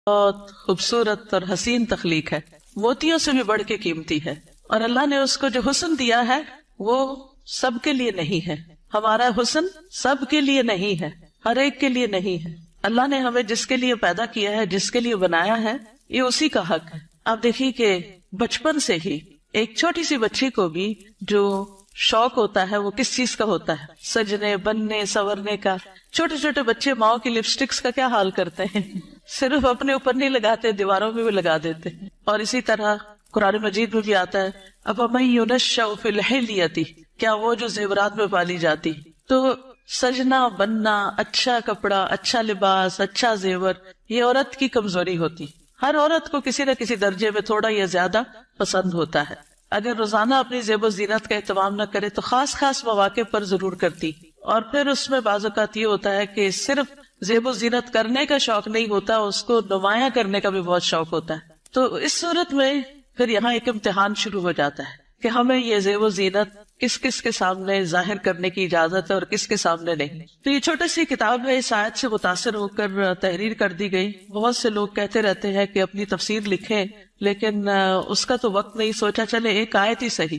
بہت خوبصورت اور حسین تخلیق ہے، موتیوں سے بھی بڑھ کے قیمتی ہے، اور اللہ نے اس کو جو حسن دیا ہے وہ سب کے لیے نہیں ہے. ہمارا حسن سب کے لیے نہیں ہے، ہر ایک کے لیے نہیں ہے. اللہ نے ہمیں جس کے لیے پیدا کیا ہے، جس کے لیے بنایا ہے، یہ اسی کا حق ہے. آپ دیکھیے کہ بچپن سے ہی ایک چھوٹی سی بچی کو بھی جو شوق ہوتا ہے وہ کس چیز کا ہوتا ہے؟ سجنے بننے سورنے کا. چھوٹے چھوٹے بچے ماؤں کی لپسٹکس کا کیا حال کرتے ہیں، صرف اپنے اوپر نہیں لگاتے، دیواروں میں بھی لگا دیتے ہیں. اور اسی طرح قرآن مجید میں بھی آتا ہے افمن ينشأ فی الحلیۃ، کیا وہ جو زیورات میں پالی جاتی. تو سجنا بننا، اچھا کپڑا، اچھا لباس، اچھا زیور، یہ عورت کی کمزوری ہوتی. ہر عورت کو کسی نہ کسی درجے میں تھوڑا یا زیادہ پسند ہوتا ہے. اگر روزانہ اپنی زیب و زینت کا اہتمام نہ کرے تو خاص خاص مواقع پر ضرور کرتی. اور پھر اس میں بعض اوقات یہ ہوتا ہے کہ صرف زیب و زینت کرنے کا شوق نہیں ہوتا، اس کو نمایاں کرنے کا بھی بہت شوق ہوتا ہے. تو اس صورت میں پھر یہاں ایک امتحان شروع ہو جاتا ہے کہ ہمیں یہ زیب و زینت کس کس کے سامنے ظاہر کرنے کی اجازت ہے اور کس کے سامنے نہیں. تو یہ چھوٹی سی کتاب ہے، اس آیت سے متاثر ہو کر تحریر کر دی گئی. بہت سے لوگ کہتے رہتے ہیں کہ اپنی تفسیر لکھیں، لیکن اس کا تو وقت نہیں. سوچا چلے ایک آیت ہی صحیح.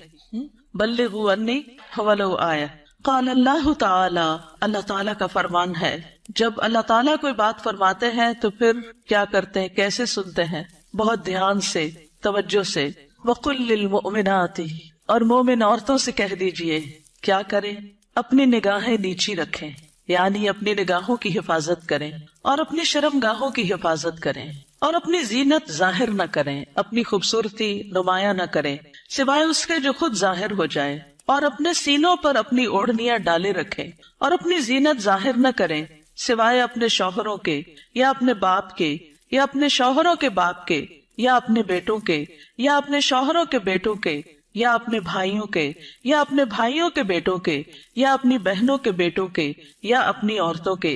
بلغوا انی ولو آیہ. قال اللہ تعالی، اللہ تعالیٰ کا فرمان ہے، جب اللہ تعالیٰ کوئی بات فرماتے ہیں تو پھر کیا کرتے ہیں، کیسے سنتے ہیں؟ بہت دھیان سے، توجہ سے. وقل للمؤمنات، اور مومن عورتوں سے کہہ دیجئے کیا کریں؟ اپنی نگاہیں نیچی رکھیں، یعنی اپنی نگاہوں کی حفاظت کریں، اور اپنی شرم گاہوں کی حفاظت کریں، اور اپنی زینت ظاہر نہ کریں، اپنی خوبصورتی نمایاں نہ کریں سوائے اس کے جو خود ظاہر ہو جائے، اور اپنے سینوں پر اپنی اوڑھنیاں ڈالے رکھیں، اور اپنی زینت ظاہر نہ کریں سوائے اپنے شوہروں کے یا اپنے باپ کے یا اپنے شوہروں کے باپ کے یا اپنے بیٹوں کے یا اپنے شوہروں کے بیٹوں کے یا اپنے بھائیوں کے یا اپنے بھائیوں کے بیٹوں کے یا اپنی بہنوں کے بیٹوں کے یا اپنی عورتوں کے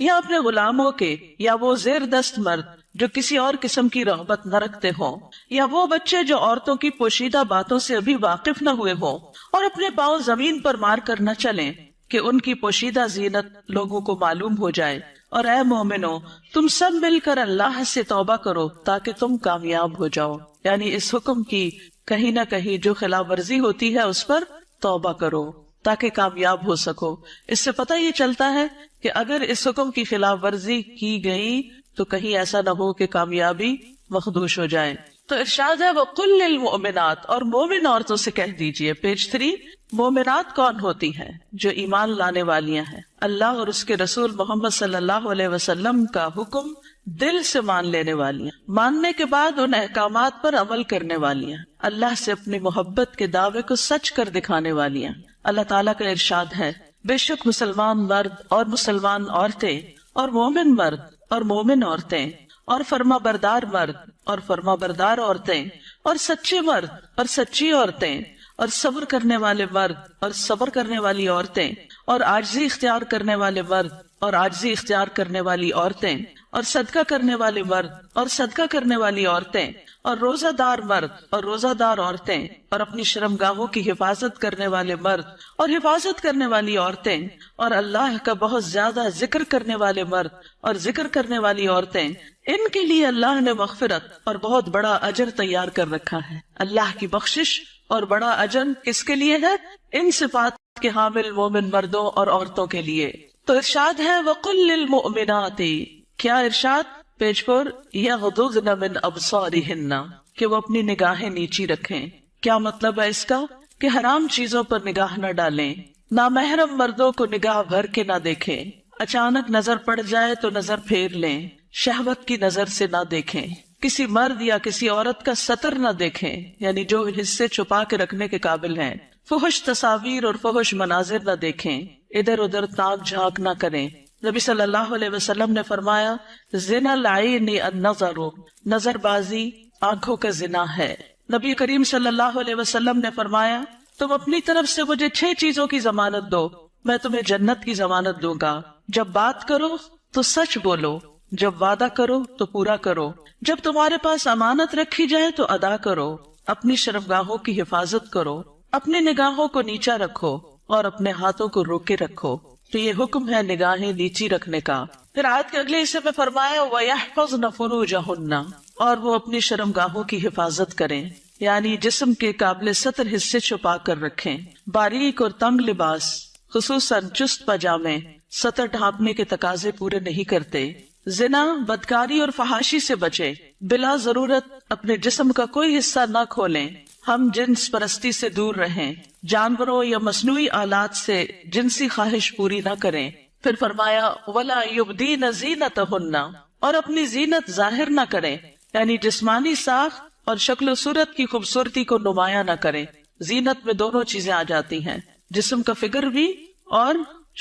یا اپنے غلاموں کے یا وہ زیر دست مرد جو کسی اور قسم کی رغبت نہ رکھتے ہوں، یا وہ بچے جو عورتوں کی پوشیدہ باتوں سے ابھی واقف نہ ہوئے ہوں، اور اپنے پاؤں زمین پر مار کر نہ چلیں کہ ان کی پوشیدہ زینت لوگوں کو معلوم ہو جائے. اور اے مومنو، تم سب مل کر اللہ سے توبہ کرو تاکہ تم کامیاب ہو جاؤ. یعنی اس حکم کی کہیں نہ کہیں جو خلاف ورزی ہوتی ہے اس پر توبہ کرو تاکہ کامیاب ہو سکو. اس سے پتہ یہ چلتا ہے کہ اگر اس حکم کی خلاف ورزی کی گئی تو کہیں ایسا نہ ہو کہ کامیابی مخدوش ہو جائے. تو ارشاد ہے وَقُلْ لِلْمُؤْمِنَاتِ، اور مومن عورتوں سے کہہ دیجئے. پیج 3. مومنات کون ہوتی ہیں؟ جو ایمان لانے والیاں ہیں، اللہ اور اس کے رسول محمد صلی اللہ علیہ وسلم کا حکم دل سے مان لینے والیاں، ماننے کے بعد ان احکامات پر عمل کرنے والیاں، اللہ سے اپنی محبت کے دعوے کو سچ کر دکھانے والیاں. اللہ تعالیٰ کا ارشاد ہے بے شک مسلمان مرد اور مسلمان عورتیں اور مومن مرد اور مومن عورتیں اور فرما بردار مرد اور فرما بردار عورتیں اور سچے مرد اور سچی عورتیں اور صبر کرنے والے مرد اور صبر کرنے والی عورتیں اور عاجزی اختیار کرنے والے مرد اور عاجزی اختیار کرنے والی عورتیں اور صدقہ کرنے والے مرد اور صدقہ کرنے والی عورتیں اور روزہ دار مرد اور روزہ دار عورتیں اور اپنی شرمگاہوں کی حفاظت کرنے والے مرد اور حفاظت کرنے والی عورتیں اور اللہ کا بہت زیادہ ذکر کرنے والے مرد اور ذکر کرنے والی عورتیں، ان کے لیے اللہ نے مغفرت اور بہت بڑا اجر تیار کر رکھا ہے. اللہ کی بخشش اور بڑا اجر کس کے لیے ہے؟ ان صفات کے حامل مومن مردوں اور عورتوں کے لیے. تو ارشاد ہے وَقُلْ لِلْمُؤْمِنَاتِ، کیا ارشاد؟ پیج 4. يَغْضُضْنَ مِنْ أَبْصَارِهِنَّ، کہ وہ اپنی نگاہیں نیچی رکھیں. کیا مطلب ہے اس کا؟ کہ حرام چیزوں پر نگاہ نہ ڈالیں، نامحرم مردوں کو نگاہ بھر کے نہ دیکھیں، اچانک نظر پڑ جائے تو نظر پھیر لیں، شہوت کی نظر سے نہ دیکھیں، کسی مرد یا کسی عورت کا سطر نہ دیکھیں، یعنی جو حصے چھپا کے رکھنے کے قابل ہیں، فحش تصاویر اور فحش مناظر نہ دیکھیں، ادھر ادھر تاک جھانک نہ کریں. نبی صلی اللہ علیہ وسلم نے فرمایا زنا العین النظر، نظر بازی آنکھوں کا زنا ہے. نبی کریم صلی اللہ علیہ وسلم نے فرمایا تم اپنی طرف سے مجھے 6 چیزوں کی ضمانت دو، میں تمہیں جنت کی ضمانت دوں گا. جب بات کرو تو سچ بولو، جب وعدہ کرو تو پورا کرو، جب تمہارے پاس امانت رکھی جائے تو ادا کرو، اپنی شرمگاہوں کی حفاظت کرو، اپنی نگاہوں کو نیچا رکھو اور اپنے ہاتھوں کو روکے رکھو. تو یہ حکم ہے نگاہیں نیچی رکھنے کا. پھر آیت کے اگلے حصے میں فرمایا وَيَحْفَظْنَ فُرُوجَهُنَّ، اور وہ اپنی شرمگاہوں کی حفاظت کریں، یعنی جسم کے قابل ستر حصے چھپا کر رکھیں۔ باریک اور تنگ لباس خصوصاً چست پاجامے سطر ڈھانپنے کے تقاضے پورے نہیں کرتے۔ زنا، بدکاری اور فحاشی سے بچے، بلا ضرورت اپنے جسم کا کوئی حصہ نہ کھولیں، ہم جنس پرستی سے دور رہیں، جانوروں یا مصنوعی آلات سے جنسی خواہش پوری نہ کریں۔ پھر فرمایا وَلَا يُبْدِينَ زِينَتَهُنَّ، اور اپنی زینت ظاہر نہ کریں، یعنی جسمانی ساخت اور شکل و صورت کی خوبصورتی کو نمایاں نہ کریں۔ زینت میں دونوں چیزیں آ جاتی ہیں، جسم کا فگر بھی اور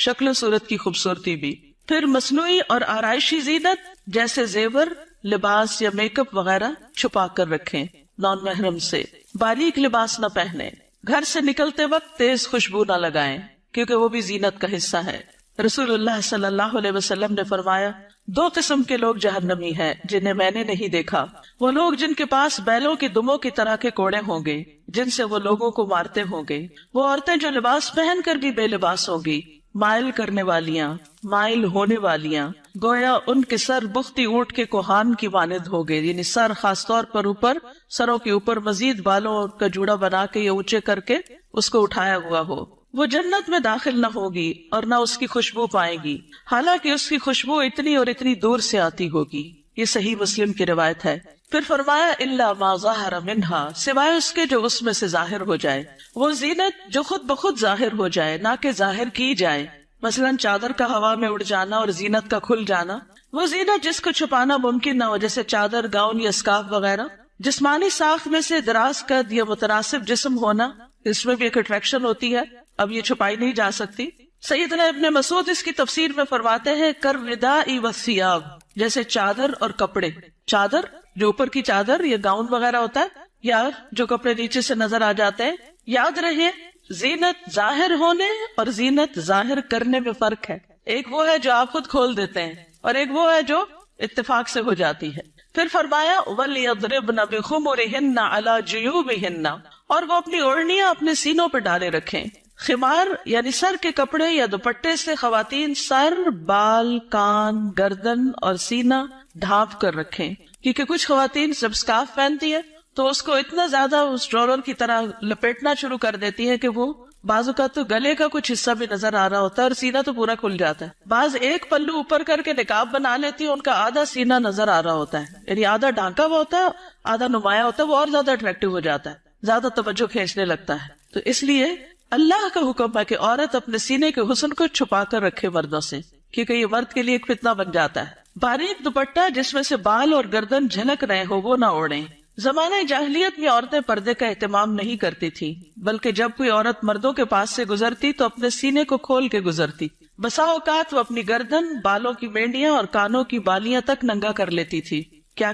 شکل و صورت کی خوبصورتی بھی۔ پھر مصنوعی اور آرائشی زینت جیسے زیور، لباس یا میک اپ وغیرہ چھپا کر رکھیں نان محرم سے۔ باریک لباس نہ پہنیں، گھر سے نکلتے وقت تیز خوشبو نہ لگائیں کیونکہ وہ بھی زینت کا حصہ ہے۔ رسول اللہ صلی اللہ علیہ وسلم نے فرمایا 2 قسم کے لوگ جہنمی ہیں جنہیں میں نے نہیں دیکھا، وہ لوگ جن کے پاس بیلوں کی دموں کی طرح کے کوڑے ہوں گے جن سے وہ لوگوں کو مارتے ہوں گے، وہ عورتیں جو لباس پہن کر بھی بے لباس ہوں گی، مائل کرنے والیاں، مائل ہونے والیاں، گویا ان کے سر بختی اونٹ کے کوہان کی مانند ہو گئے، یعنی سر خاص طور پر اوپر، سروں کے اوپر مزید بالوں کا جوڑا بنا کے یا اونچے کر کے اس کو اٹھایا ہوا ہو۔ وہ جنت میں داخل نہ ہوگی اور نہ اس کی خوشبو پائے گی، حالانکہ اس کی خوشبو اتنی اور اتنی دور سے آتی ہوگی۔ یہ صحیح مسلم کی روایت ہے۔ پھر فرمایا الا ما ظاہر منہا، سوائے اس کے جو اس میں سے ظاہر ہو جائے، وہ زینت جو خود بخود ظاہر ہو جائے نہ کہ ظاہر کی جائے، مثلا چادر کا ہوا میں اڑ جانا اور زینت کا کھل جانا، وہ زینت جس کو چھپانا ممکن نہ ہو جیسے چادر، گاؤن یا اسکارف وغیرہ۔ جسمانی ساخت میں سے دراز قد یا متناسب جسم ہونا، اس میں بھی ایک اٹریکشن ہوتی ہے، اب یہ چھپائی نہیں جا سکتی۔ سیدنا ابن مسعود اس کی تفسیر میں فرماتے ہیں کالرداء والثیاب، جیسے چادر اور کپڑے، چادر جو اوپر کی چادر یا گاؤن وغیرہ ہوتا ہے، یا جو کپڑے نیچے سے نظر آ جاتے ہیں۔ یاد رہے زینت ظاہر ہونے اور زینت ظاہر کرنے میں فرق ہے، ایک وہ ہے جو آپ خود کھول دیتے ہیں اور ایک وہ ہے جو اتفاق سے ہو جاتی ہے۔ پھر فرمایا وَلْيَضْرِبْنَ بِخُمُرِهِنَّ عَلَى جُيُوبِهِنَّ، اور وہ اپنی اوڑھنیاں اپنے سینوں پہ ڈالے رکھیں۔ خمار یعنی سر کے کپڑے یا دوپٹے سے خواتین سر، بال، کان، گردن اور سینہ ڈھانپ کر رکھیں، کیونکہ کچھ خواتین جب اسکارف پہنتی ہے تو اس کو اتنا زیادہ اس ڈرور کی طرح لپیٹنا شروع کر دیتی ہے کہ وہ بعض اوقات تو گلے کا کچھ حصہ بھی نظر آ رہا ہوتا ہے اور سینہ تو پورا کھل جاتا ہے۔ بعض ایک پلو اوپر کر کے نقاب بنا لیتی ہے، ان کا آدھا سینہ نظر آ رہا ہوتا ہے، یعنی آدھا ڈھانکا ہوا ہوتا ہے، آدھا نمایاں ہوتا ہے، وہ اور زیادہ اٹریکٹیو ہو جاتا ہے، زیادہ توجہ کھینچنے لگتا ہے۔ تو اس لیے اللہ کا حکم ہے کہ عورت اپنے سینے کے حسن کو چھپا کر رکھے مردوں سے، کیونکہ یہ مرد کے لیے ایک فتنہ بن جاتا ہے۔ باریک دوپٹہ جس میں سے بال اور گردن جھلک رہے ہو وہ نہ اوڑھیں۔ زمانہ جاہلیت میں عورتیں پردے کا اہتمام نہیں کرتی تھی، بلکہ جب کوئی عورت مردوں کے پاس سے گزرتی تو اپنے سینے کو کھول کے گزرتی۔ بسا اوقات وہ اپنی گردن، بالوں کی مینڈیاں اور کانوں کی بالیاں تک ننگا کر لیتی تھی۔ کیا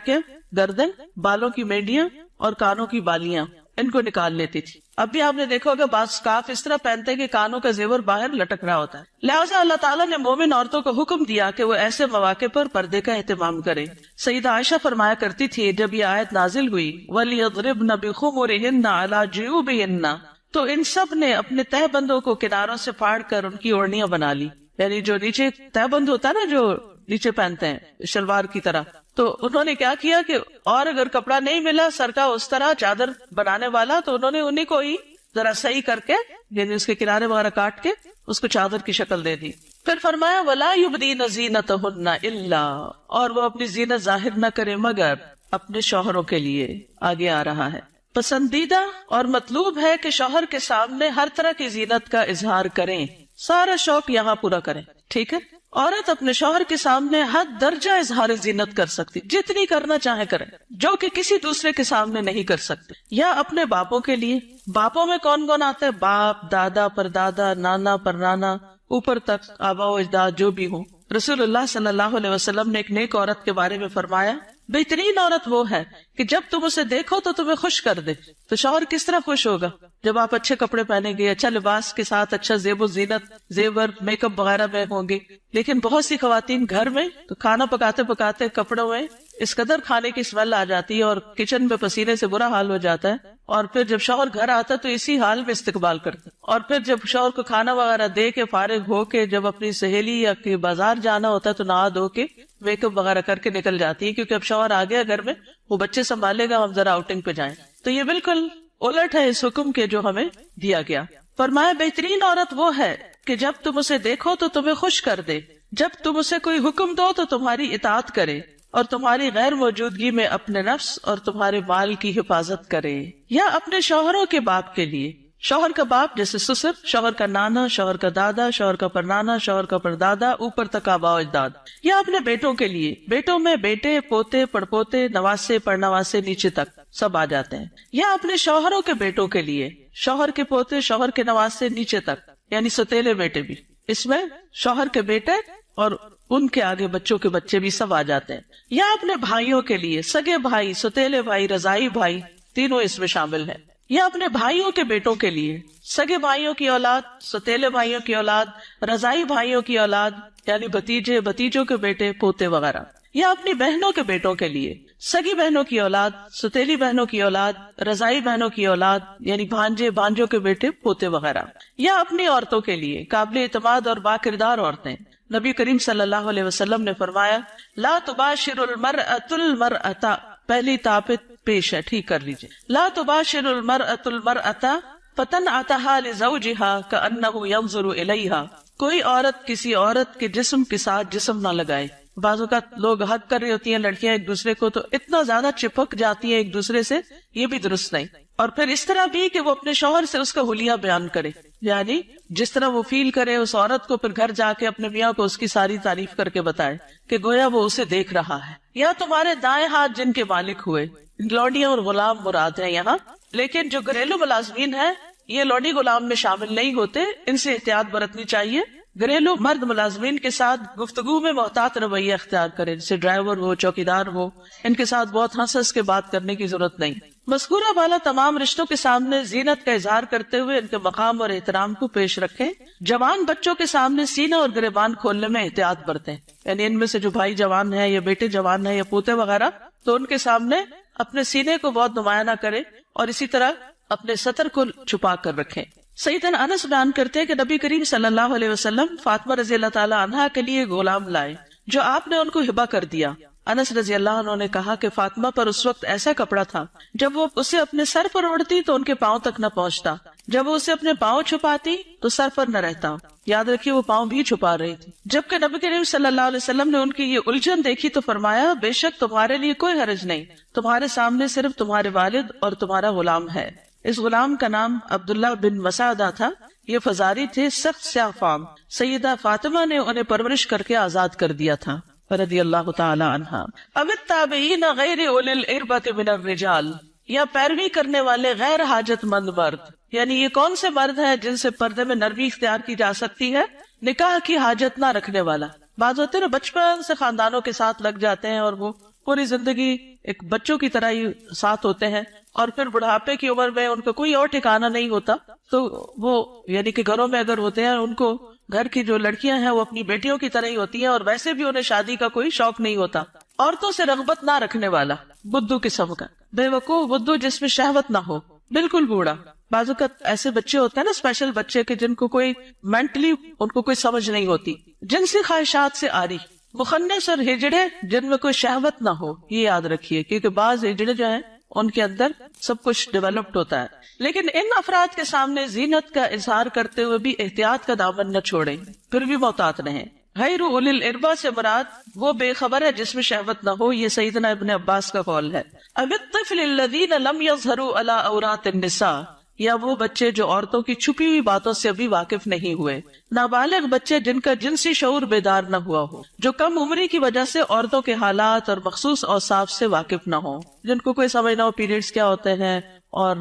گردن، بالوں کی مینڈیاں اور کانوں کی بالیاں ان کو نکال لیتی تھی۔ اب بھی آپ نے دیکھا ہوگا بعض اسکارف اس طرح پہنتے کہ کانوں کا زیور باہر لٹک رہا ہوتا ہے۔ لہٰذا اللہ تعالیٰ نے مومن عورتوں کو حکم دیا کہ وہ ایسے مواقع پر پردے کا اہتمام کریں۔ سیدہ عائشہ فرمایا کرتی تھی جب یہ آیت نازل ہوئی وَلْيَضْرِبْنَ بِخُمُرِهِنَّ عَلَى جُيُوبِهِنَّ، تو ان سب نے اپنے تہ بندوں کو کناروں سے پھاڑ کر ان کی اوڑھنیاں بنا لی، یعنی جو نیچے تہ بند ہوتا ہے نا، جو نیچے پہنتے ہیں شلوار کی طرح، تو انہوں نے کیا کیا کہ اور اگر کپڑا نہیں ملا سر کا اس طرح چادر بنانے والا تو انہوں نے انہیں کو ہی ذرا صحیح کر کے، یعنی اس کے کنارے وغیرہ کاٹ کے اس کو چادر کی شکل دے دی۔ پھر فرمایا وَلَا يُبْدِينَ زِينَتَهُنَّ إِلَّا، اور وہ اپنی زینت ظاہر نہ کرے مگر اپنے شوہروں کے لیے۔ آگے آ رہا ہے پسندیدہ اور مطلوب ہے کہ شوہر کے سامنے ہر طرح کی زینت کا اظہار کریں، سارا شوق یہاں پورا کریں، ٹھیک ہے۔ عورت اپنے شوہر کے سامنے حد درجہ اظہار زینت کر سکتی، جتنی کرنا چاہے کرے، جو کہ کسی دوسرے کے سامنے نہیں کر سکتے۔ یا اپنے باپوں کے لیے، باپوں میں کون کون آتے ہیں؟ باپ، دادا، پردادا، نانا، پرنانا، اوپر تک آبا و اجداد جو بھی ہوں۔ رسول اللہ صلی اللہ علیہ وسلم نے ایک نیک عورت کے بارے میں فرمایا بہترین عورت وہ ہے کہ جب تم اسے دیکھو تو تمہیں خوش کر دے۔ تو شوہر کس طرح خوش ہوگا؟ جب آپ اچھے کپڑے پہنیں گے، اچھا لباس کے ساتھ اچھا زیب و زینت، زیور، میک اپ وغیرہ میں ہوں گے۔ لیکن بہت سی خواتین گھر میں تو کھانا پکاتے پکاتے کپڑوں میں اس قدر کھانے کی اسمیل آ جاتی ہے اور کچن میں پسینے سے برا حال ہو جاتا ہے، اور پھر جب شوہر گھر آتا ہے تو اسی حال میں استقبال کرتا ہے، اور پھر جب شوہر کو کھانا وغیرہ دے کے فارغ ہو کے جب اپنی سہیلی یا کہ بازار جانا ہوتا ہے تو نہا دھو کے میک اپ وغیرہ کر کے نکل جاتی ہے، کیونکہ اب شوہر آ گیا گھر میں، وہ بچے سنبھالے گا، ہم ذرا آؤٹنگ پہ جائیں. تو یہ بالکل الٹ ہے اس حکم کے جو ہمیں دیا گیا. فرمایا بہترین عورت وہ ہے کہ جب تم اسے دیکھو تو تمہیں خوش کر دے، جب تم اسے کوئی حکم دو تو تمہاری اطاعت کرے، اور تمہاری غیر موجودگی میں اپنے نفس اور تمہارے مال کی حفاظت کرے. یا اپنے شوہروں کے باپ کے لیے، شوہر کا باپ جیسے سسر، شوہر کا نانا، شوہر کا دادا، شوہر کا پرنانا، شوہر کا پردادا، اوپر تک آباء و اجداد. یا اپنے بیٹوں کے لیے، بیٹوں میں بیٹے، پوتے، پڑپوتے، نواسے، پڑنواسے، نیچے تک سب آ جاتے ہیں. یا اپنے شوہروں کے بیٹوں کے لیے، شوہر کے پوتے، شوہر کے نواسے، نیچے تک، یعنی ستیلے بیٹے بھی، اس میں شوہر کے بیٹے اور ان کے آگے بچوں کے بچے بھی سب آ جاتے ہیں. یا اپنے بھائیوں کے لیے، سگے بھائی، ستیلے بھائی، رضائی بھائی، تینوں اس میں شامل ہیں. یا اپنے بھائیوں کے بیٹوں کے لیے، سگے بھائیوں کی اولاد، ستیلے بھائیوں کی اولاد، رضائی بھائیوں کی اولاد، یعنی بھتیجے، بھتیجوں کے بیٹے، پوتے وغیرہ. یا اپنی بہنوں کے بیٹوں کے لیے، سگی بہنوں کی اولاد، ستیلی بہنوں کی اولاد، رضائی بہنوں کی اولاد، یعنی بھانجے، بھانجوں کے بیٹے، پوتے وغیرہ. یا اپنی عورتوں کے لیے، قابل اعتماد اور باکردار عورتیں. نبی کریم صلی اللہ علیہ وسلم نے فرمایا لا تباشر المرأة المرأة، پہلی تابت پیش ہے، ٹھیک کر لیجئے. لا تباشر المرأة المرأة فتنعتها لزوجها كأنه ينظر إليها، کوئی عورت کسی عورت کے جسم کے ساتھ جسم نہ لگائے. بعض اوقات لوگ حق کر رہی ہوتی ہیں لڑکیاں ایک دوسرے کو، تو اتنا زیادہ چپک جاتی ہیں ایک دوسرے سے، یہ بھی درست نہیں. اور پھر اس طرح بھی کہ وہ اپنے شوہر سے اس کا حلیہ بیان کرے، یعنی جس طرح وہ فیل کرے اس عورت کو، پھر گھر جا کے اپنے میاں کو اس کی ساری تعریف کر کے بتائے کہ گویا وہ اسے دیکھ رہا ہے. یا تمہارے دائیں ہاتھ جن کے مالک ہوئے، لوڈیاں اور غلام مراد ہیں یہاں، لیکن جو گھریلو ملازمین ہیں یہ لوڈی غلام میں شامل نہیں ہوتے، ان سے احتیاط برتنی چاہیے. گھریلو مرد ملازمین کے ساتھ گفتگو میں محتاط رویہ اختیار کرے، جیسے ڈرائیور ہو، چوکیدار ہو، ان کے ساتھ بہت ہنس ہنس کے بات کرنے کی ضرورت نہیں. مذکورہ بالا تمام رشتوں کے سامنے زینت کا اظہار کرتے ہوئے ان کے مقام اور احترام کو پیش رکھیں. جوان بچوں کے سامنے سینہ اور گریبان کھولنے میں احتیاط برتیں، یعنی ان میں سے جو بھائی جوان ہیں یا بیٹے جوان ہیں یا پوتے وغیرہ، تو ان کے سامنے اپنے سینے کو بہت نمایاں نہ کرے، اور اسی طرح اپنے سطر کو چھپا کر رکھیں. سیدنا انس بیان کرتے ہیں کہ نبی کریم صلی اللہ علیہ وسلم فاطمہ رضی اللہ تعالی عنہا کے لیے غلام لائے جو آپ نے ان کو ہبہ کر دیا. انس رضی اللہ عنہ نے کہا کہ فاطمہ پر اس وقت ایسا کپڑا تھا جب وہ اسے اپنے سر پر اوڑھتی تو ان کے پاؤں تک نہ پہنچتا، جب وہ اسے اپنے پاؤں چھپاتی تو سر پر نہ رہتا. یاد رکھیے وہ پاؤں بھی چھپا رہی تھی. جبکہ نبی کریم صلی اللہ علیہ وسلم نے ان کی یہ الجھن دیکھی تو فرمایا بے شک تمہارے لیے کوئی حرج نہیں، تمہارے سامنے صرف تمہارے والد اور تمہارا غلام ہے. اس غلام کا نام عبداللہ بن مسعدہ تھا. یہ فزاری تھے، سخت سیاہ فام. سیدہ فاطمہ نے انہیں پرورش کر کے آزاد کر دیا تھا رضی اللہ تعالی عنہا. اب التابعین غیر اولی الاربۃ من الرجال، یا پیروی کرنے والے غیر حاجت مند مرد، یعنی یہ کون سے مرد ہیں جن سے پردے میں نرمی اختیار کی جا سکتی ہے؟ نکاح کی حاجت نہ رکھنے والا. بعض ہوتے ہیں نا بچپن سے خاندانوں کے ساتھ لگ جاتے ہیں اور وہ پوری زندگی ایک بچوں کی طرح ہی ساتھ ہوتے ہیں، اور پھر بڑھاپے کی عمر میں ان کا کوئی اور ٹھکانہ نہیں ہوتا، تو وہ یعنی کہ گھروں میں اگر ہوتے ہیں ان کو گھر کی جو لڑکیاں ہیں وہ اپنی بیٹیوں کی طرح ہی ہوتی ہیں، اور ویسے بھی انہیں شادی کا کوئی شوق نہیں ہوتا. عورتوں سے رغبت نہ رکھنے والا، بدھو قسم کا، بے وقوف بدھو جس میں شہوت نہ ہو، بالکل بوڑھا. بعض اوقات ایسے بچے ہوتے ہیں نا اسپیشل بچے کہ جن کو کوئی مینٹلی ان کو کوئی سمجھ نہیں ہوتی، جنسی خواہشات سے آری، مخنث اور ہجڑے جن میں کوئی شہوت نہ ہو. یہ یاد رکھیے کیونکہ بعض ہجڑے جو ہیں ان کے اندر سب کچھ ڈیولپڈ ہوتا ہے. لیکن ان افراد کے سامنے زینت کا اظہار کرتے ہوئے بھی احتیاط کا دامن نہ چھوڑیں، پھر بھی محتاط رہیں. غیر اولی الاربہ سے مراد وہ بے خبر ہے جس میں شہوت نہ ہو. یہ سیدنا ابن عباس کا قول ہے. اب الطفل الذین لم یظہروا علی عورات النساء، یا وہ بچے جو عورتوں کی چھپی ہوئی باتوں سے ابھی واقف نہیں ہوئے. نابالغ بچے جن کا جنسی شعور بیدار نہ ہوا ہو، جو کم عمری کی وجہ سے عورتوں کے حالات اور مخصوص اوصاف سے واقف نہ ہو، جن کو کوئی سمجھ نہ ہو پیریڈز کیا ہوتے ہیں، اور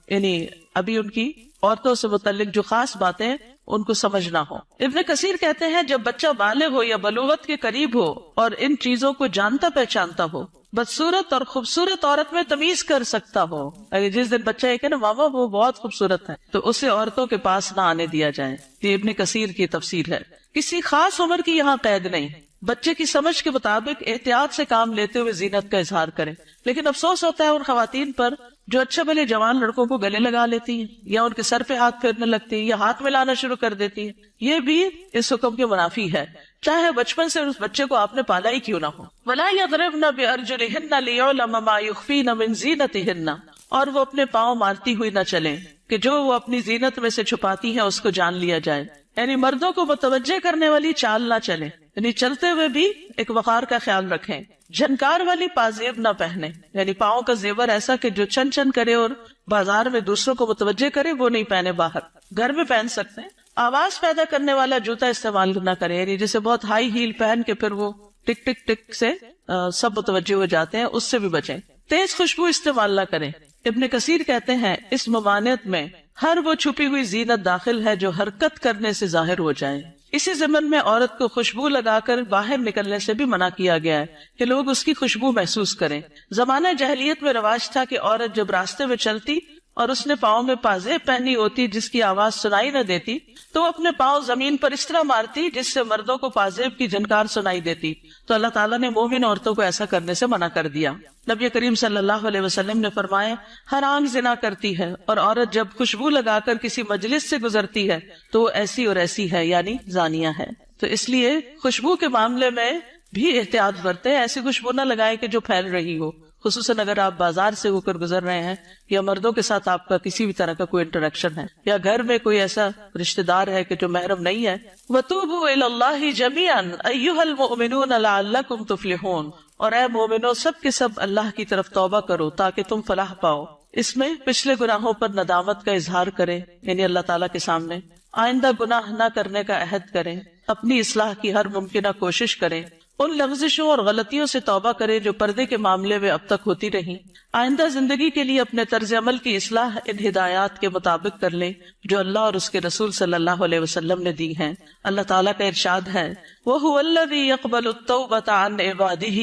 یعنی ابھی ان کی عورتوں سے متعلق جو خاص باتیں ان کو سمجھنا ہو. ابن کثیر کہتے ہیں جب بچہ بالغ ہو یا بلوغت کے قریب ہو اور ان چیزوں کو جانتا پہچانتا ہو، بدصورت اور خوبصورت عورت میں تمیز کر سکتا ہو. اگر جس دن بچہ یہ کہ نا ماما وہ بہت خوبصورت ہے، تو اسے عورتوں کے پاس نہ آنے دیا جائے. یہ ابن کثیر کی تفسیر ہے. کسی خاص عمر کی یہاں قید نہیں، بچے کی سمجھ کے مطابق احتیاط سے کام لیتے ہوئے زینت کا اظہار کریں. لیکن افسوس ہوتا ہے ان خواتین پر جو اچھے بھلے جوان لڑکوں کو گلے لگا لیتی ہیں یا ان کے سر پہ ہاتھ پھیرنے لگتی ہیں یا ہاتھ ملانا شروع کر دیتی ہیں، یہ بھی اس حکم کے منافی ہے، چاہے بچپن سے اس بچے کو آپ نے پالا ہی کیوں نہ ہو۔ وَلَا يَضْرِبْنَ بِأَرْجُلِهِنَّ لِيُعْلَمَ مَا يُخْفِينَ مِنْ زِينَتِهِنَّ، اور وہ اپنے پاؤں مارتی ہوئی نہ چلیں کہ جو وہ اپنی زینت میں سے چھپاتی ہیں اس کو جان لیا جائے، یعنی مردوں کو متوجہ کرنے والی چال نہ چلیں، یعنی چلتے ہوئے بھی ایک وقار کا خیال رکھیں، جھنکار والی پازیب نہ پہنے، یعنی پاؤں کا زیور ایسا کہ جو چن چن کرے اور بازار میں دوسروں کو متوجہ کرے وہ نہیں پہنے، باہر گھر میں پہن سکتے ہیں۔ آواز پیدا کرنے والا جوتا استعمال نہ کرے، یعنی جسے بہت ہائی ہیل پہن کے پھر وہ ٹک ٹک ٹک سے سب متوجہ ہو جاتے ہیں، اس سے بھی بچیں۔ تیز خوشبو استعمال نہ کریں، ابن کثیر کہتے ہیں اس ممانعت میں ہر وہ چھپی ہوئی زینت داخل ہے جو حرکت کرنے سے ظاہر ہو جائے۔ اسی ضمن میں عورت کو خوشبو لگا کر باہر نکلنے سے بھی منع کیا گیا ہے کہ لوگ اس کی خوشبو محسوس کریں۔ زمانہ جاہلیت میں رواج تھا کہ عورت جب راستے میں چلتی اور اس نے پاؤں میں پازیب پہنی ہوتی جس کی آواز سنائی نہ دیتی تو وہ اپنے پاؤں زمین پر اس طرح مارتی جس سے مردوں کو پازیب کی جھنکار سنائی دیتی، تو اللہ تعالیٰ نے مومن عورتوں کو ایسا کرنے سے منع کر دیا۔ نبی کریم صلی اللہ علیہ وسلم نے فرمایا ہر آنکھ زنا کرتی ہے، اور عورت جب خوشبو لگا کر کسی مجلس سے گزرتی ہے تو وہ ایسی اور ایسی ہے، یعنی زانیہ ہے۔ تو اس لیے خوشبو کے معاملے میں بھی احتیاط برتیں، ایسی خوشبو نہ لگائیں کہ جو پھیل رہی ہو، خصوصاً اگر آپ بازار سے ہو کر گزر رہے ہیں یا مردوں کے ساتھ آپ کا کسی بھی طرح کا کوئی انٹریکشن ہے یا گھر میں کوئی ایسا رشتہ دار ہے کہ جو محرم نہیں ہے۔ وَتُوبُوا إِلَى اللَّهِ جَمِيعًا أَيُّهَا الْمُؤْمِنُونَ لَعَلَّكُمْ تُفْلِحُونَ، اور اے مومنو سب کے سب اللہ کی طرف توبہ کرو تاکہ تم فلاح پاؤ۔ اس میں پچھلے گناہوں پر ندامت کا اظہار کریں، یعنی اللہ تعالیٰ کے سامنے آئندہ گناہ نہ کرنے کا عہد کریں، اپنی اصلاح کی ہر ممکنہ کوشش کریں، ان لغزشوں اور غلطیوں سے توبہ کریں جو پردے کے معاملے میں اب تک ہوتی رہی، آئندہ زندگی کے لیے اپنے طرز عمل کی اصلاح ان ہدایات کے مطابق کر لیں جو اللہ اور اس کے رسول صلی اللہ علیہ وسلم نے دی ہیں۔ اللہ تعالیٰ کا ارشاد ہے وَهُوَ الَّذِي يَقْبَلُ التَّوْبَةَ عَنْ عِبَادِهِ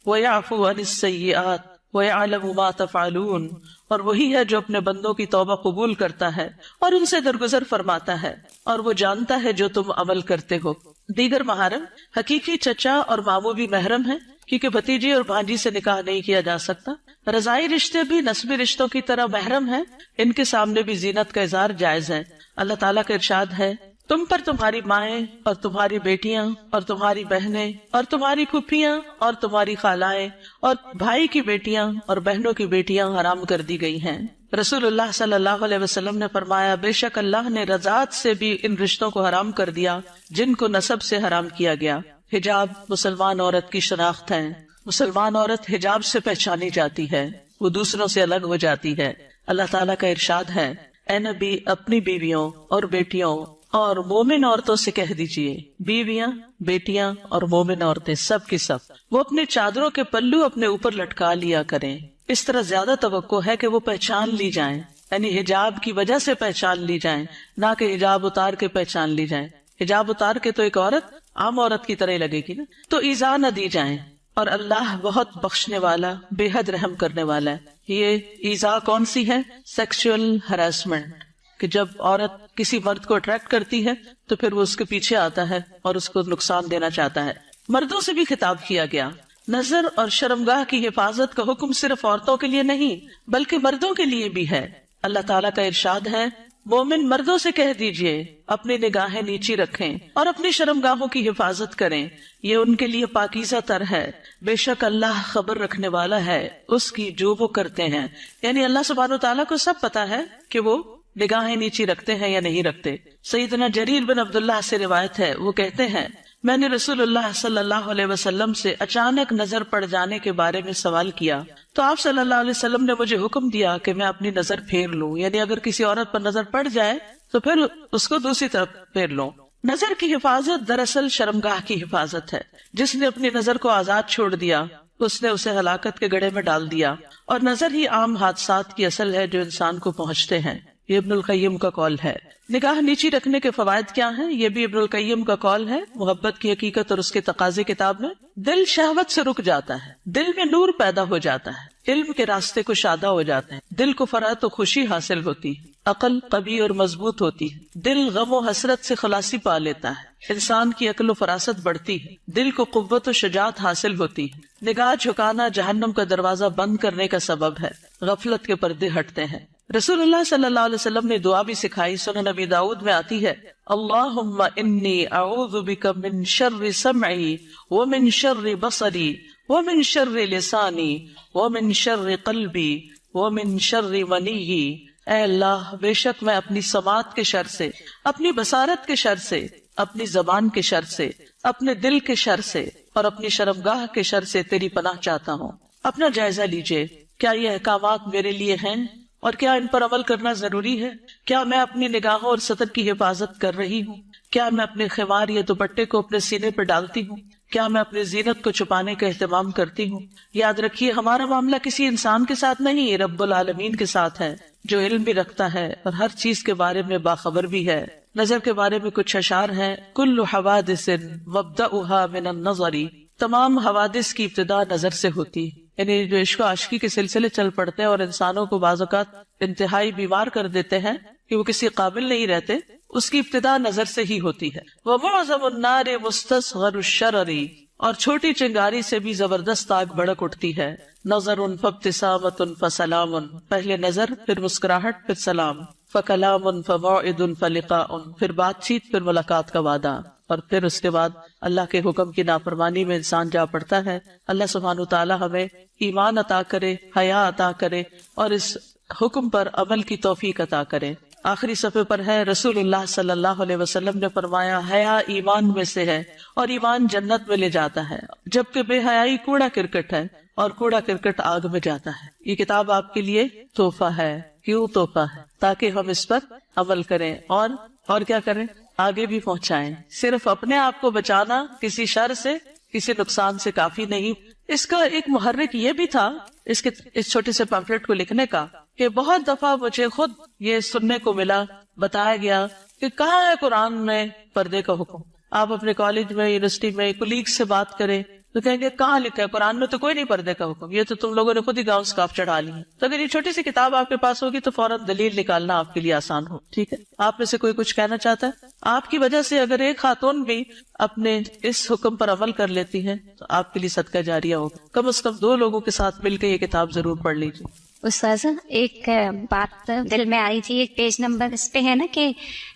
وَيَعْفُو عَنِ السَّيِّئَاتِ وَيَعْلَمُ مَا تَفْعَلُونَ، اور وہی ہے جو اپنے بندوں کی توبہ قبول کرتا ہے اور ان سے درگزر فرماتا ہے، اور وہ جانتا ہے جو تم عمل کرتے ہو۔ دیگر محرم حقیقی چچا اور ماموں بھی محرم ہیں، کیونکہ بھتیجی اور بھانجی سے نکاح نہیں کیا جا سکتا۔ رضاعی رشتے بھی نسبی رشتوں کی طرح محرم ہیں، ان کے سامنے بھی زینت کا اظہار جائز ہے۔ اللہ تعالیٰ کا ارشاد ہے تم پر تمہاری مائیں اور تمہاری بیٹیاں اور تمہاری بہنیں اور تمہاری پھپھیاں اور تمہاری خالائیں اور بھائی کی بیٹیاں اور بہنوں کی بیٹیاں حرام کر دی گئی ہیں۔ رسول اللہ صلی اللہ علیہ وسلم نے فرمایا بے شک اللہ نے رضاعت سے بھی ان رشتوں کو حرام کر دیا جن کو نسب سے حرام کیا گیا۔ حجاب مسلمان عورت کی شناخت ہے، مسلمان عورت حجاب سے پہچانی جاتی ہے، وہ دوسروں سے الگ ہو جاتی ہے۔ اللہ تعالیٰ کا ارشاد ہے اے نبی اپنی بیویوں اور بیٹیوں اور مومن عورتوں سے کہہ دیجئے، بیویاں بیٹیاں اور مومن عورتیں سب کی سب وہ اپنے چادروں کے پلو اپنے اوپر لٹکا لیا کریں۔ اس طرح زیادہ توقع ہے کہ وہ پہچان لی جائیں، یعنی حجاب کی وجہ سے پہچان لی جائیں، نہ کہ حجاب اتار کے پہچان لی جائیں۔ حجاب اتار کے تو ایک عورت عام عورت کی طرح لگے گی نا، تو ایذا نہ دی جائیں، اور اللہ بہت بخشنے والا بے حد رحم کرنے والا ہے۔ یہ ایذا کون سی ہے؟ سیکشل ہراسمنٹ، کہ جب عورت کسی مرد کو اٹریکٹ کرتی ہے تو پھر وہ اس کے پیچھے آتا ہے اور اس کو نقصان دینا چاہتا ہے۔ مردوں سے بھی خطاب کیا گیا۔ نظر اور شرمگاہ کی حفاظت کا حکم صرف عورتوں کے لیے نہیں بلکہ مردوں کے لیے بھی ہے۔ اللہ تعالیٰ کا ارشاد ہے مومن مردوں سے کہہ دیجئے اپنی نگاہیں نیچی رکھیں اور اپنی شرمگاہوں کی حفاظت کریں، یہ ان کے لیے پاکیزہ تر ہے، بے شک اللہ خبر رکھنے والا ہے اس کی جو وہ کرتے ہیں۔ یعنی اللہ سبحانہ وتعالیٰ کو سب پتا ہے کہ وہ نگاہیں نیچی رکھتے ہیں یا نہیں رکھتے۔ سیدنا جریر بن عبداللہ سے روایت ہے، وہ کہتے ہیں میں نے رسول اللہ صلی اللہ علیہ وسلم سے اچانک نظر پڑ جانے کے بارے میں سوال کیا تو آپ صلی اللہ علیہ وسلم نے مجھے حکم دیا کہ میں اپنی نظر پھیر لوں، یعنی اگر کسی عورت پر نظر پڑ جائے تو پھر اس کو دوسری طرف پھیر لوں۔ نظر کی حفاظت دراصل شرمگاہ کی حفاظت ہے۔ جس نے اپنی نظر کو آزاد چھوڑ دیا اس نے اسے ہلاکت کے گڑھے میں ڈال دیا، اور نظر ہی عام حادثات کی اصل ہے جو انسان کو پہنچتے ہیں۔ یہ ابن القیم کا قول ہے. نگاہ نیچی رکھنے کے فوائد کیا ہیں؟ یہ بھی ابن القیم کا قول ہے محبت کی حقیقت اور اس کے تقاضے کتاب میں. دل شہوت سے رک جاتا ہے، دل میں نور پیدا ہو جاتا ہے، علم کے راستے کو شادہ ہو جاتے ہیں، دل کو فرحت و خوشی حاصل ہوتی ہے، عقل قوی اور مضبوط ہوتی ہے، دل غم و حسرت سے خلاصی پا لیتا ہے، انسان کی عقل و فراست بڑھتی ہے، دل کو قوت و شجاعت حاصل ہوتی ہے. نگاہ جھکانا جہنم کا دروازہ بند کرنے کا سبب ہے، غفلت کے پردے ہٹتے ہیں. رسول اللہ صلی اللہ علیہ وسلم نے دعا بھی سکھائی، سنن نبی داؤد میں آتی ہے، اللہم انی اعوذ بک من شر سمعی ومن شر بصری ومن شر لسانی ومن شر قلبی ومن شر منی. اے اللہ، بے شک میں اپنی سماعت کے شر سے، اپنی بصارت کے شر سے، اپنی زبان کے شر سے، اپنے دل کے شر سے اور اپنی شرمگاہ کے شر سے تیری پناہ چاہتا ہوں. اپنا جائزہ لیجئے، کیا یہ احکامات میرے لیے ہیں اور کیا ان پر عمل کرنا ضروری ہے؟ کیا میں اپنی نگاہوں اور سطر کی حفاظت کر رہی ہوں؟ کیا میں اپنے خمار یا دوپٹے کو اپنے سینے پر ڈالتی ہوں؟ کیا میں اپنی زینت کو چھپانے کا اہتمام کرتی ہوں؟ یاد رکھیے، ہمارا معاملہ کسی انسان کے ساتھ نہیں، رب العالمین کے ساتھ ہے، جو علم بھی رکھتا ہے اور ہر چیز کے بارے میں باخبر بھی ہے. نظر کے بارے میں کچھ اشعار ہیں، کل حوادث وابدأها من النظر. تمام حوادث کی ابتدا نظر سے ہوتی ہے. یعنی جو عشق و عاشقی کے سلسلے چل پڑتے ہیں اور انسانوں کو بعض اوقات انتہائی بیمار کر دیتے ہیں کہ وہ کسی قابل نہیں رہتے، اس کی ابتدا نظر سے ہی ہوتی ہے. وَمُعْظَمُ النَّارِ مُسْتَصْغَرُ الشَّرَرِ. اور چھوٹی چنگاری سے بھی زبردست آگ بھڑک اٹھتی ہے. نظر فابتسامۃ فسلام. پہلے نظر، پھر مسکراہٹ، پھر سلام. فکلام فموعد فلقاء. پھر بات چیت، پھر ملاقات کا وعدہ. اور پھر اس کے بعد اللہ کے حکم کی نافرمانی میں انسان جا پڑتا ہے. اللہ سبحانہ وتعالی ہمیں ایمان عطا کرے، حیا عطا کرے اور اس حکم پر عمل کی توفیق عطا کرے. آخری صفحے پر ہے، رسول اللہ صلی اللہ علیہ وسلم نے فرمایا، حیا ایمان میں سے ہے اور ایمان جنت میں لے جاتا ہے، جبکہ بے حیائی کوڑا کرکٹ ہے اور کوڑا کرکٹ آگ میں جاتا ہے. یہ کتاب آپ کے لیے تحفہ ہے. کیوں تحفہ ہے؟ تاکہ ہم اس پر عمل کریں اور کیا کریں؟ آگے بھی پہنچائیں. صرف اپنے آپ کو بچانا کسی شر سے، کسی نقصان سے کافی نہیں. اس کا ایک محرک یہ بھی تھا اس چھوٹے سے پمفلٹ کو لکھنے کا، کہ بہت دفعہ مجھے خود یہ سننے کو ملا، بتایا گیا کہ کہاں ہے قرآن میں پردے کا حکم. آپ اپنے کالج میں، یونیورسٹی میں کولیگ سے بات کریں تو کہیں گے کہاں لکھا ہے قرآن میں؟ تو کوئی نہیں پردے کا حکم، یہ تو تم لوگوں نے خود ہی گاؤں اسکارف چڑھا لی ہے. تو اگر یہ چھوٹی سی کتاب آپ کے پاس ہوگی تو فوراً دلیل نکالنا آپ کے لیے آسان ہو. ٹھیک ہے، آپ میں سے کوئی کچھ کہنا چاہتا ہے؟ آپ کی وجہ سے اگر ایک خاتون بھی اپنے اس حکم پر عمل کر لیتی ہے تو آپ کے لیے صدقہ جاریہ ہوگا. کم از کم 2 لوگوں کے ساتھ مل کے یہ کتاب ضرور پڑھ لیجیے. استاذہ، ایک بات دل میں آ رہی تھی، ایک پیج نمبر اس پہ ہے نا کہ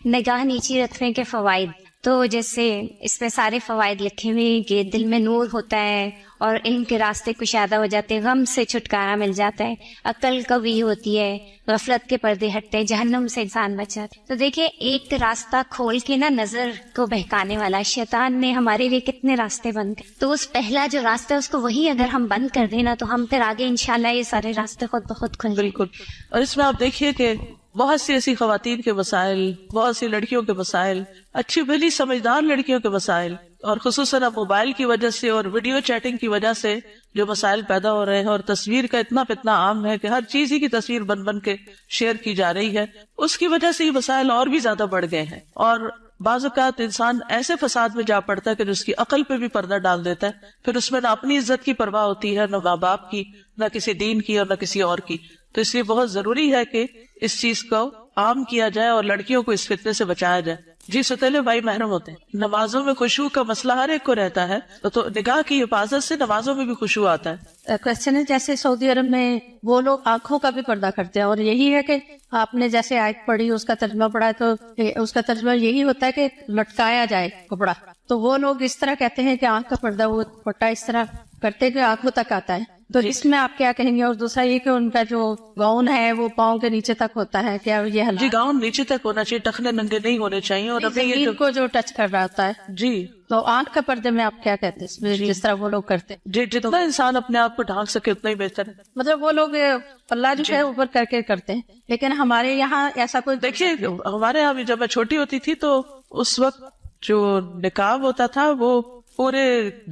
نگاہ نیچی رکھنے کے فوائد. تو جیسے اس پہ سارے فوائد لکھے ہوئے کہ دل میں نور ہوتا ہے اور علم کے راستے کشادہ ہو جاتے ہیں، غم سے چھٹکارا مل جاتا ہے، عقل قوی ہوتی ہے، غفلت کے پردے ہٹتے ہیں، جہنم سے انسان بچ جاتا ہے. تو دیکھیں، ایک راستہ کھول کے نا نظر کو بہکانے والا شیطان نے ہمارے لیے کتنے راستے بند کر، تو اس پہلا جو راستہ ہے اس کو وہی اگر ہم بند کر دیں نا تو ہم پھر آگے انشاءاللہ یہ سارے راستے خود بخود کھل جائیں. بالکل. اور اس میں آپ دیکھیے کہ بہت سی ایسی خواتین کے مسائل، بہت سی لڑکیوں کے مسائل، اچھی بھلی سمجھدار لڑکیوں کے مسائل، اور خصوصاً اب موبائل کی وجہ سے اور ویڈیو چیٹنگ کی وجہ سے جو مسائل پیدا ہو رہے ہیں، اور تصویر کا اتنا عام ہے کہ ہر چیز ہی کی تصویر بن کے شیئر کی جا رہی ہے، اس کی وجہ سے یہ مسائل اور بھی زیادہ بڑھ گئے ہیں. اور بعض اوقات انسان ایسے فساد میں جا پڑتا ہے کہ جو اس کی عقل پہ بھی پردہ ڈال دیتا ہے، پھر اس میں نہ اپنی عزت کی پرواہ ہوتی ہے، نہ ماں باپ کی، نہ کسی دین کی اور نہ کسی اور کی. تو اس لیے بہت ضروری ہے کہ اس چیز کو عام کیا جائے اور لڑکیوں کو اس فتنے سے بچایا جائے. جی ستیلے بھائی محرم ہوتے ہیں. نمازوں میں خشوع کا مسئلہ ہر ایک کو رہتا ہے، تو نگاہ کی حفاظت سے نمازوں میں بھی خشوع آتا ہے. کوشچن ہے، جیسے سعودی عرب میں وہ لوگ آنکھوں کا بھی پردہ کرتے ہیں، اور یہی ہے کہ آپ نے جیسے آیت پڑھی، اس کا ترجمہ پڑھا، تو اس کا ترجمہ یہی ہوتا ہے کہ لٹکایا جائے کپڑا. تو وہ لوگ اس طرح کہتے ہیں کہ آنکھ کا پردہ وہ پٹا اس طرح کرتے کہ آنکھوں تک آتا ہے. تو اس میں آپ کیا کہیں گے؟ اور دوسرا یہ کہ ان کا جو گاؤن ہے وہ پاؤں کے نیچے تک ہوتا ہے، کیا یہ جی گاؤن نیچے تک ہونا چاہیے، ٹخنے ننگے نہیں ہونے چاہیے. اور ابھی یہ زمین کو جو ٹچ کر رہا ہوتا ہے. جی تو آنکھ کا پردے میں آپ کیا کہتے ہیں اس میں، جس طرح وہ لوگ کرتے ہیں؟ جی جتنا انسان اپنے آپ کو ڈھانک سکے اتنا ہی بہتر ہے. مطلب وہ لوگ اللہ جو ہے اوپر کر کے کرتے ہیں، لیکن ہمارے یہاں ایسا کوئی. دیکھیے ہمارے یہاں بھی جب میں چھوٹی ہوتی تھی تو اس وقت جو نقاب ہوتا تھا وہ پورے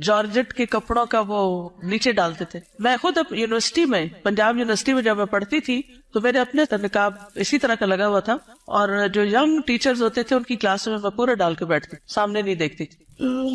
جارجٹ کے کپڑوں کا وہ نیچے ڈالتے تھے. میں خود اب یونیورسٹی میں، پنجاب یونیورسٹی میں جب میں پڑھتی تھی تو میرے اپنے نقاب اسی طرح کا لگا ہوا تھا، اور جو ینگ ٹیچرز ہوتے تھے ان کی کلاس میں میں پورا ڈال کے بیٹھتی، سامنے نہیں دیکھتی تھی.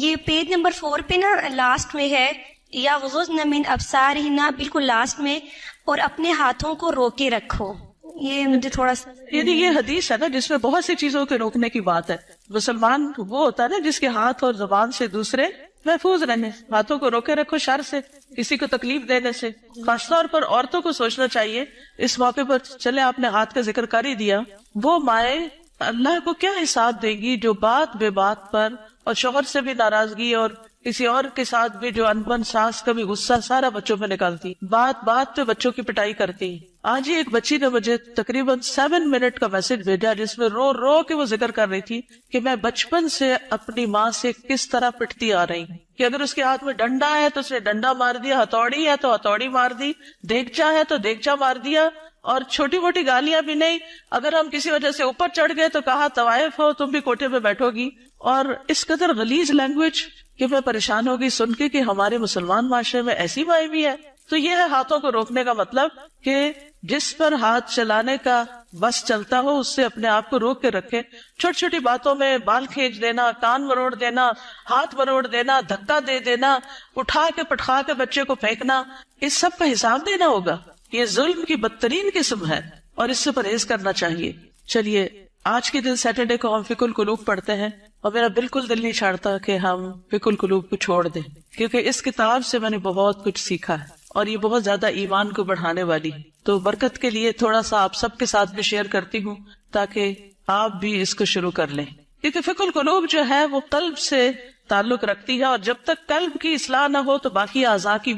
یہ پیج نمبر 4 پہ نا لاسٹ میں ہے، یا غضضن من ابصارہن، بالکل لاسٹ میں، اور اپنے ہاتھوں کو روکے رکھو. یہ مجھے تھوڑا سا، یعنی یہ حدیث ہے نا جس میں بہت سی چیزوں کے روکنے کی بات ہے. مسلمان وہ ہوتا ہے نا جس کے ہاتھ اور زبان سے دوسرے محفوظ رہنے. ہاتھوں کو روکے رکھو شر سے، کسی کو تکلیف دینے سے. خاص طور پر عورتوں کو سوچنا چاہیے اس موقع پر. چلے آپ نے ہاتھ کا ذکر کر ہی دیا، وہ مائیں اللہ کو کیا حساب دے گی جو بات بے بات پر اور شوہر سے بھی ناراضگی اور کسی اور کے ساتھ بھی جو انبن ساس کا بھی غصہ سارا بچوں پہ نکالتی، بات بات پہ بچوں کی پٹائی کرتی. آج ہی ایک بچی نے مجھے تقریباً 7 منٹ کا میسج بھیجا جس میں رو رو کے وہ ذکر کر رہی تھی کہ میں بچپن سے اپنی ماں سے کس طرح پٹتی آ رہی ہوں، کہ اگر اس کے ہاتھ میں ڈنڈا ہے تو اس نے ڈنڈا مار دیا، ہتھوڑی ہے تو ہتھوڑی مار دی، دیگچا ہے تو دیگچا مار دیا، اور چھوٹی موٹی گالیاں بھی نہیں. اگر ہم کسی وجہ سے اوپر چڑھ گئے تو کہا طوائف ہو تم بھی کوٹھے پہ بیٹھو گی. اور اس قدر غلیظ لینگویج کہ میں پریشان ہوگی سن کے کہ ہمارے مسلمان معاشرے میں ایسی مائیں بھی ہے. تو یہ ہے ہاتھوں کو روکنے کا مطلب کہ جس پر ہاتھ چلانے کا بس چلتا ہو اس سے اپنے آپ کو روک کے رکھے. چھوٹی چھوٹی باتوں میں بال کھینچ دینا، کان مروڑ دینا، ہاتھ مروڑ دینا، دھکا دے دینا، اٹھا کے پٹخا کے بچے کو پھینکنا، اس سب کا حساب دینا ہوگا. یہ ظلم کی بدترین قسم ہے اور اس سے پرہیز کرنا چاہیے. چلیے آج کے دن سیٹرڈے کو ہم فقہ القلوب پڑھتے ہیں، اور میرا بالکل دل نہیں چاہتا کہ ہم فقہ القلوب کو چھوڑ دیں، کیونکہ اس کتاب سے میں نے بہت کچھ سیکھا ہے اور یہ بہت زیادہ ایمان کو بڑھانے والی ہے. تو برکت کے لیے تھوڑا سا آپ سب کے ساتھ بھی شیئر کرتی ہوں تاکہ آپ بھی اس کو شروع کر لیں، کیونکہ فقہ القلوب جو ہے وہ قلب سے تعلق رکھتی ہے، اور جب تک قلب کی اصلاح نہ ہو تو باقی اعضاء کی